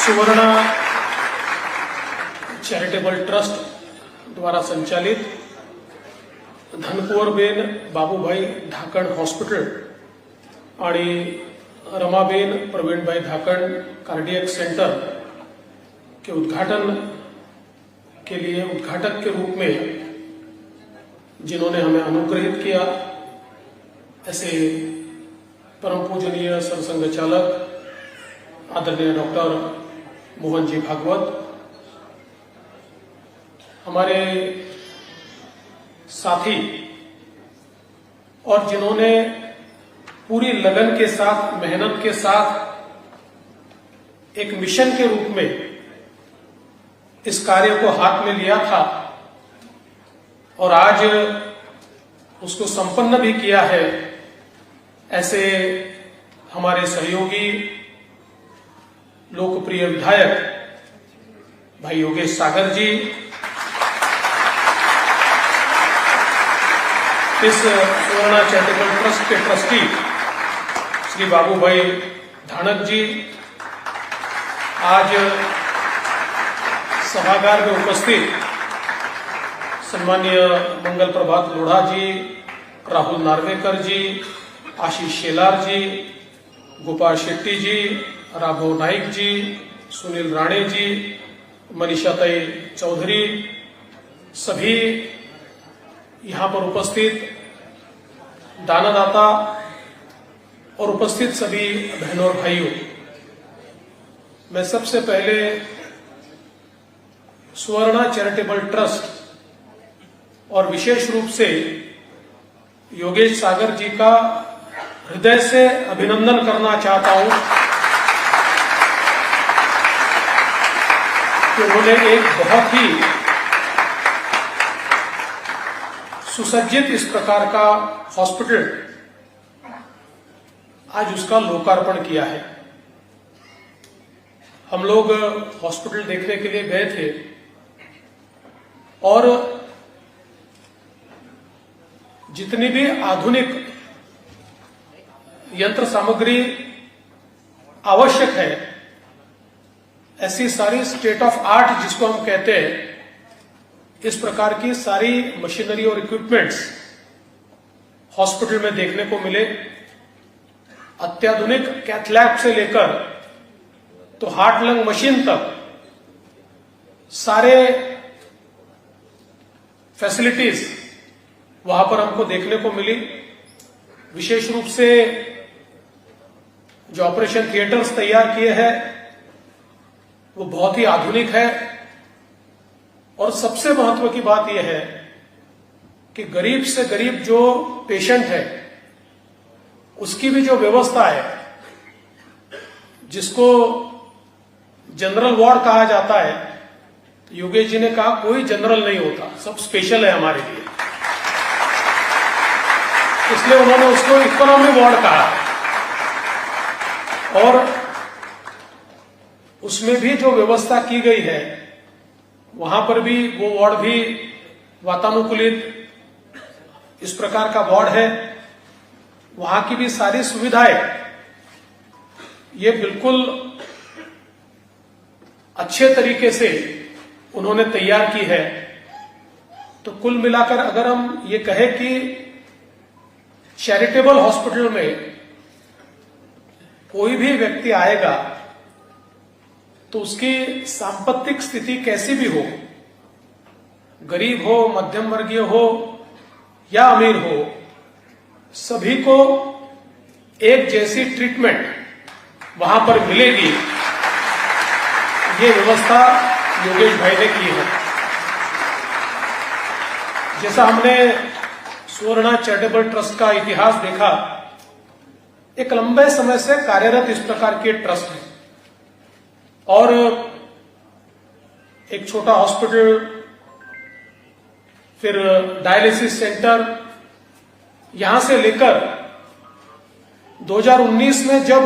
सुवर्ण charitable trust द्वारा संचालित धनकुवरबेन बाबूभाई धाकण हॉस्पिटल आणि रमाबेन प्रवीणभाई धाकण कार्डियक सेंटर के उद्घाटन के लिए उद्घाटक के रूप में जिन्होंने हमें अनुग्रहित किया, ऐसे परम पूजनीय सरसंघ चालक आदरणीय डॉक्टर मोहन जी भागवत, हमारे साथी और जिन्होंने पूरी लगन के साथ, मेहनत के साथ एक मिशन के रूप में इस कार्य को हाथ में लिया था और आज उसको संपन्न भी किया है, ऐसे हमारे सहयोगी लोकप्रिय विधायक भाई योगेश सागर जी, इस सुवर्ण चैरिटेबल ट्रस्ट के ट्रस्टी श्री बाबूभाई धानक जी, आज सभागार में उपस्थित सम्मानीय मंगल प्रभात लोढ़ा जी, राहुल नार्वेकर जी, आशीष शेलार जी, गोपाल शेट्टी जी, राघव नाइक जी, सुनील राणे जी, मनीषाताई चौधरी, सभी यहां पर उपस्थित दानदाता और उपस्थित सभी बहनों और भाइयों, मैं सबसे पहले सुवर्ण चैरिटेबल ट्रस्ट और विशेष रूप से योगेश सागर जी का हृदय से अभिनंदन करना चाहता हूं कि उन्होंने एक बहुत ही सुसज्जित इस प्रकार का हॉस्पिटल आज उसका लोकार्पण किया है। हम लोग हॉस्पिटल देखने के लिए गए थे और जितनी भी आधुनिक यंत्र सामग्री आवश्यक है, ऐसी सारी स्टेट ऑफ आर्ट जिसको हम कहते हैं, इस प्रकार की सारी मशीनरी और इक्विपमेंट्स हॉस्पिटल में देखने को मिले। अत्याधुनिक कैथलैब से लेकर तो हार्ट लंग मशीन तक सारे फैसिलिटीज वहां पर हमको देखने को मिली। विशेष रूप से जो ऑपरेशन थिएटर्स तैयार किए हैं वो बहुत ही आधुनिक है और सबसे महत्व की बात यह है कि गरीब से गरीब जो पेशेंट है उसकी भी जो व्यवस्था है, जिसको जनरल वार्ड कहा जाता है, तो योगेश जी ने कहा कोई जनरल नहीं होता, सब स्पेशल है हमारे लिए, इसलिए उन्होंने उसको इकोनॉमी वार्ड कहा और उसमें भी जो व्यवस्था की गई है वहां पर भी वो वार्ड भी वातानुकूलित इस प्रकार का वार्ड है। वहां की भी सारी सुविधाएं ये बिल्कुल अच्छे तरीके से उन्होंने तैयार की है। तो कुल मिलाकर अगर हम ये कहें कि चैरिटेबल हॉस्पिटल में कोई भी व्यक्ति आएगा तो उसकी सांपत्तिक स्थिति कैसी भी हो, गरीब हो, मध्यम वर्गीय हो या अमीर हो, सभी को एक जैसी ट्रीटमेंट वहां पर मिलेगी, ये व्यवस्था योगेश भाई ने की है। जैसा हमने सुवर्ण चैरिटेबल ट्रस्ट का इतिहास देखा, एक लंबे समय से कार्यरत इस प्रकार के ट्रस्ट है और एक छोटा हॉस्पिटल, फिर डायलिसिस सेंटर, यहां से लेकर 2019 में जब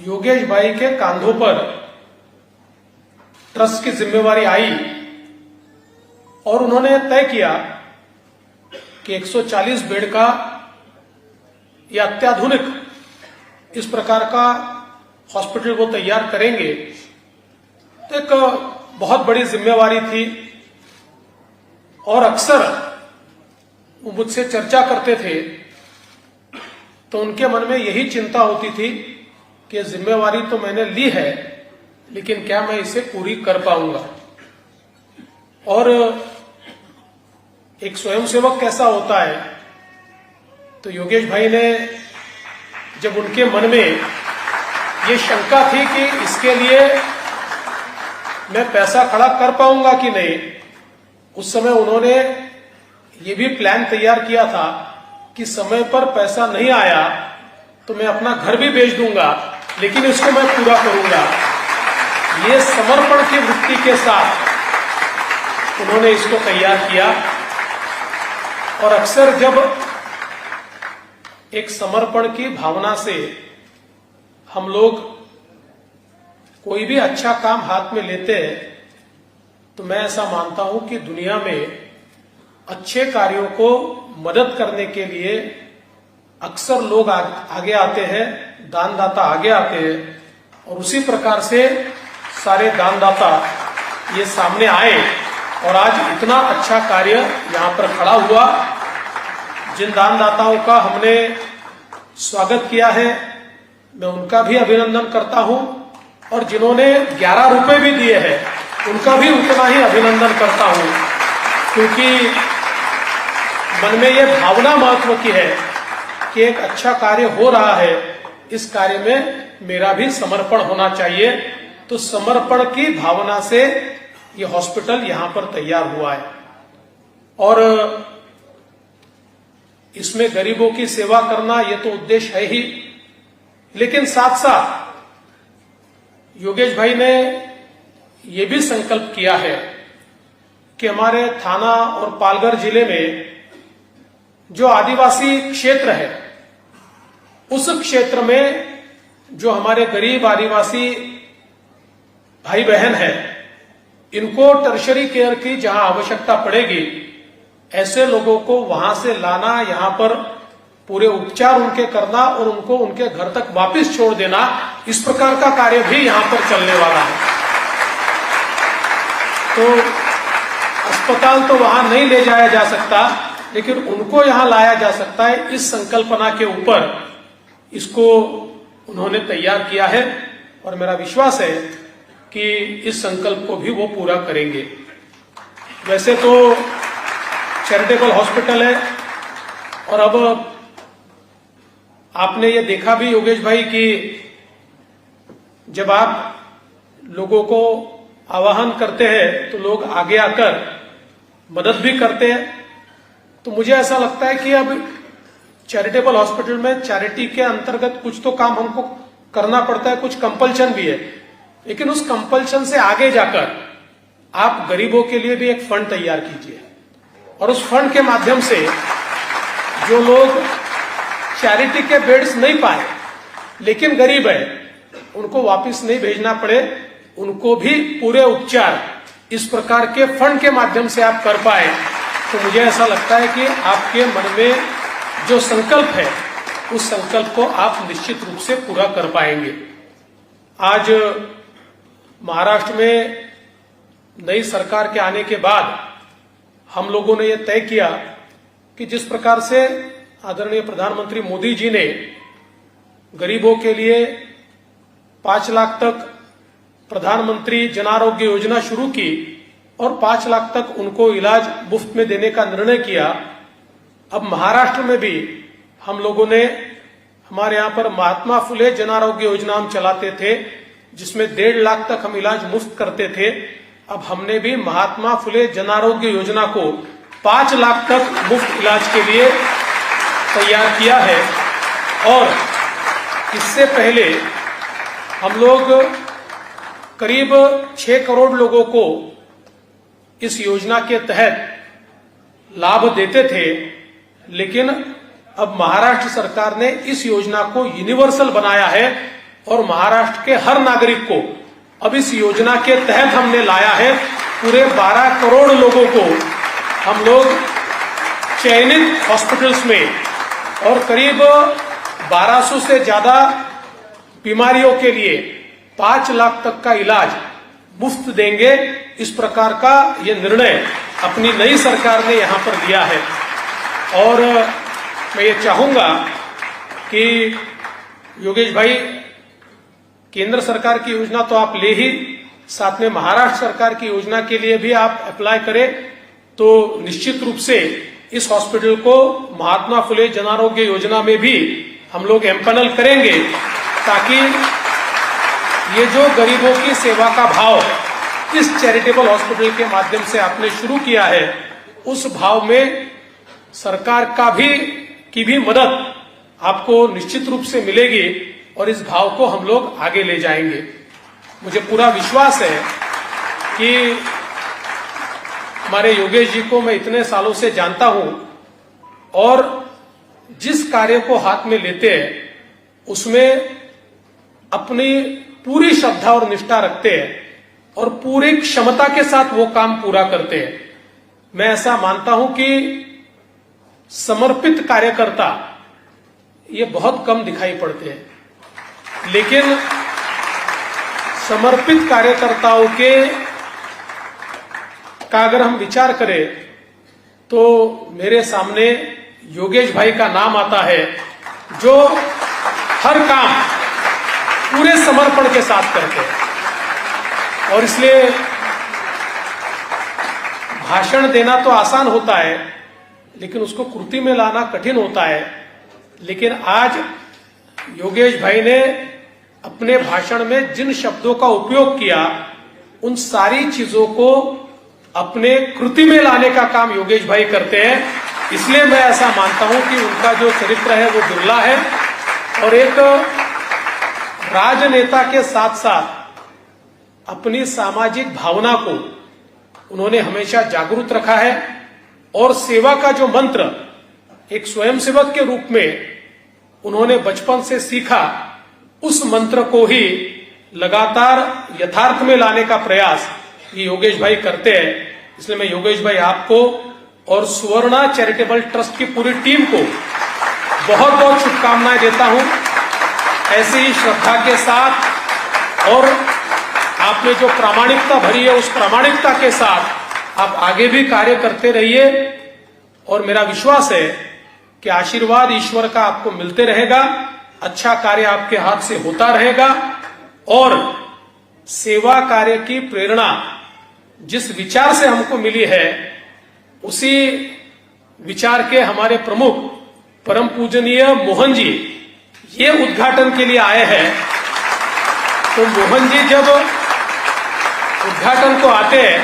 योगेश भाई के कांधों पर ट्रस्ट की जिम्मेवारी आई और उन्होंने तय किया कि 140 बेड का या अत्याधुनिक इस प्रकार का हॉस्पिटल वो तैयार करेंगे, तो एक बहुत बड़ी जिम्मेवारी थी और अक्सर वो मुझसे चर्चा करते थे तो उनके मन में यही चिंता होती थी कि जिम्मेवारी तो मैंने ली है लेकिन क्या मैं इसे पूरी कर पाऊंगा। और एक स्वयंसेवक कैसा होता है, तो योगेश भाई ने जब उनके मन में ये शंका थी कि इसके लिए मैं पैसा खड़ा कर पाऊंगा कि नहीं, उस समय उन्होंने ये भी प्लान तैयार किया था कि समय पर पैसा नहीं आया तो मैं अपना घर भी बेच दूंगा लेकिन इसको मैं पूरा करूंगा। ये समर्पण की वृत्ति के साथ उन्होंने इसको तैयार किया। और अक्सर जब एक समर्पण की भावना से हम लोग कोई भी अच्छा काम हाथ में लेते हैं तो मैं ऐसा मानता हूं कि दुनिया में अच्छे कार्यों को मदद करने के लिए अक्सर लोग आगे आते हैं, दानदाता आगे आते हैं। और उसी प्रकार से सारे दानदाता ये सामने आए और आज इतना अच्छा कार्य यहाँ पर खड़ा हुआ। जिन दानदाताओं का हमने स्वागत किया है मैं उनका भी अभिनंदन करता हूं और जिन्होंने 11 रुपए भी दिए हैं उनका भी उतना ही अभिनंदन करता हूं, क्योंकि मन में यह भावना महत्व की है कि एक अच्छा कार्य हो रहा है, इस कार्य में मेरा भी समर्पण होना चाहिए। तो समर्पण की भावना से ये हॉस्पिटल यहां पर तैयार हुआ है और इसमें गरीबों की सेवा करना ये तो उद्देश्य है ही, लेकिन साथ साथ योगेश भाई ने ये भी संकल्प किया है कि हमारे थाना और पालघर जिले में जो आदिवासी क्षेत्र है उस क्षेत्र में जो हमारे गरीब आदिवासी भाई बहन है इनको टर्शरी केयर की जहां आवश्यकता पड़ेगी ऐसे लोगों को वहां से लाना, यहां पर पूरे उपचार उनके करना और उनको उनके घर तक वापस छोड़ देना, इस प्रकार का कार्य भी यहां पर चलने वाला है। तो अस्पताल तो वहां नहीं ले जाया जा सकता लेकिन उनको यहां लाया जा सकता है। इस संकल्पना के ऊपर इसको उन्होंने तैयार किया है और मेरा विश्वास है कि इस संकल्प को भी वो पूरा करेंगे। वैसे तो चैरिटेबल हॉस्पिटल है और अब आपने ये देखा भी योगेश भाई कि जब आप लोगों को आह्वान करते हैं तो लोग आगे आकर मदद भी करते हैं। तो मुझे ऐसा लगता है कि अब चैरिटेबल हॉस्पिटल में चैरिटी के अंतर्गत कुछ तो काम हमको करना पड़ता है, कुछ कंपल्शन भी है, लेकिन उस कंपल्शन से आगे जाकर आप गरीबों के लिए भी एक फंड तैयार कीजिए और उस फंड के माध्यम से जो लोग चैरिटी के बेड्स नहीं पाए लेकिन गरीब है उनको वापस नहीं भेजना पड़े, उनको भी पूरे उपचार इस प्रकार के फंड के माध्यम से आप कर पाए तो मुझे ऐसा लगता है कि आपके मन में जो संकल्प है उस संकल्प को आप निश्चित रूप से पूरा कर पाएंगे। आज महाराष्ट्र में नई सरकार के आने के बाद हम लोगों ने यह तय किया कि जिस प्रकार से आदरणीय प्रधानमंत्री मोदी जी ने गरीबों के लिए 5 लाख तक प्रधानमंत्री जन आरोग्य योजना शुरू की और 5 लाख तक उनको इलाज मुफ्त में देने का निर्णय किया। अब महाराष्ट्र में भी हम लोगों ने, हमारे यहाँ पर महात्मा फुले जन आरोग्य योजना हम चलाते थे जिसमें 1.5 लाख तक हम इलाज मुफ्त करते थे। अब हमने भी महात्मा फुले जन आरोग्य योजना को 5 लाख तक मुफ्त इलाज के लिए तैयार किया है और इससे पहले हम लोग करीब 6 करोड़ लोगों को इस योजना के तहत लाभ देते थे, लेकिन अब महाराष्ट्र सरकार ने इस योजना को यूनिवर्सल बनाया है और महाराष्ट्र के हर नागरिक को अब इस योजना के तहत हमने लाया है। पूरे 12 करोड़ लोगों को हम लोग चयनित हॉस्पिटल्स में और करीब 1200 से ज्यादा बीमारियों के लिए 5 लाख तक का इलाज मुफ्त देंगे, इस प्रकार का ये निर्णय अपनी नई सरकार ने यहां पर लिया है। और मैं ये चाहूंगा कि योगेश भाई, केंद्र सरकार की योजना तो आप ले ही, साथ में महाराष्ट्र सरकार की योजना के लिए भी आप अप्लाई करें, तो निश्चित रूप से इस हॉस्पिटल को महात्मा फुले जन आरोग्य योजना में भी हम लोग एम्पैनल करेंगे, ताकि ये जो गरीबों की सेवा का भाव इस चैरिटेबल हॉस्पिटल के माध्यम से आपने शुरू किया है, उस भाव में सरकार की भी मदद आपको निश्चित रूप से मिलेगी और इस भाव को हम लोग आगे ले जाएंगे। मुझे पूरा विश्वास है कि हमारे योगेश जी को मैं इतने सालों से जानता हूं और जिस कार्य को हाथ में लेते हैं उसमें अपनी पूरी श्रद्धा और निष्ठा रखते हैं और पूरी क्षमता के साथ वो काम पूरा करते हैं। मैं ऐसा मानता हूं कि समर्पित कार्यकर्ता ये बहुत कम दिखाई पड़ते हैं, लेकिन समर्पित कार्यकर्ताओं का अगर हम विचार करें तो मेरे सामने योगेश भाई का नाम आता है, जो हर काम पूरे समर्पण के साथ करते हैं। और इसलिए भाषण देना तो आसान होता है, लेकिन उसको कृति में लाना कठिन होता है। लेकिन आज योगेश भाई ने अपने भाषण में जिन शब्दों का उपयोग किया, उन सारी चीजों को अपने कृति में लाने का काम योगेश भाई करते हैं। इसलिए मैं ऐसा मानता हूं कि उनका जो चरित्र है वो दुर्लभ है और एक राजनेता के साथ साथ अपनी सामाजिक भावना को उन्होंने हमेशा जागरूक रखा है और सेवा का जो मंत्र एक स्वयंसेवक के रूप में उन्होंने बचपन से सीखा, उस मंत्र को ही लगातार यथार्थ में लाने का प्रयास ये योगेश भाई करते हैं। इसलिए मैं योगेश भाई आपको और सुवर्णा चैरिटेबल ट्रस्ट की पूरी टीम को बहुत बहुत शुभकामनाएं देता हूं। ऐसे ही श्रद्धा के साथ और आपने जो प्रामाणिकता भरी है, उस प्रामाणिकता के साथ आप आगे भी कार्य करते रहिए और मेरा विश्वास है कि आशीर्वाद ईश्वर का आपको मिलते रहेगा, अच्छा कार्य आपके हाथ से होता रहेगा और सेवा कार्य की प्रेरणा जिस विचार से हमको मिली है, उसी विचार के हमारे प्रमुख परम पूजनीय मोहन जी ये उद्घाटन के लिए आए हैं। तो मोहन जी जब उद्घाटन को आते हैं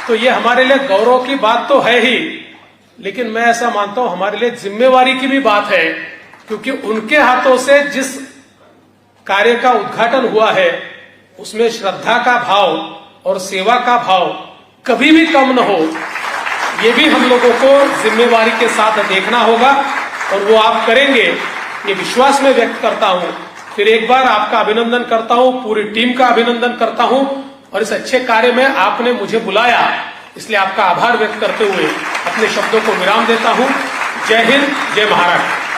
तो ये हमारे लिए गौरव की बात तो है ही, लेकिन मैं ऐसा मानता हूं हमारे लिए जिम्मेवारी की भी बात है, क्योंकि उनके हाथों से जिस कार्य का उद्घाटन हुआ है उसमें श्रद्धा का भाव और सेवा का भाव कभी भी कम न हो, ये भी हम लोगों को जिम्मेवारी के साथ देखना होगा और वो आप करेंगे, ये विश्वास मैं व्यक्त करता हूं। फिर एक बार आपका अभिनंदन करता हूं, पूरी टीम का अभिनंदन करता हूं और इस अच्छे कार्य में आपने मुझे बुलाया, इसलिए आपका आभार व्यक्त करते हुए अपने शब्दों को विराम देता हूं। जय हिंद, जय महाराष्ट्र।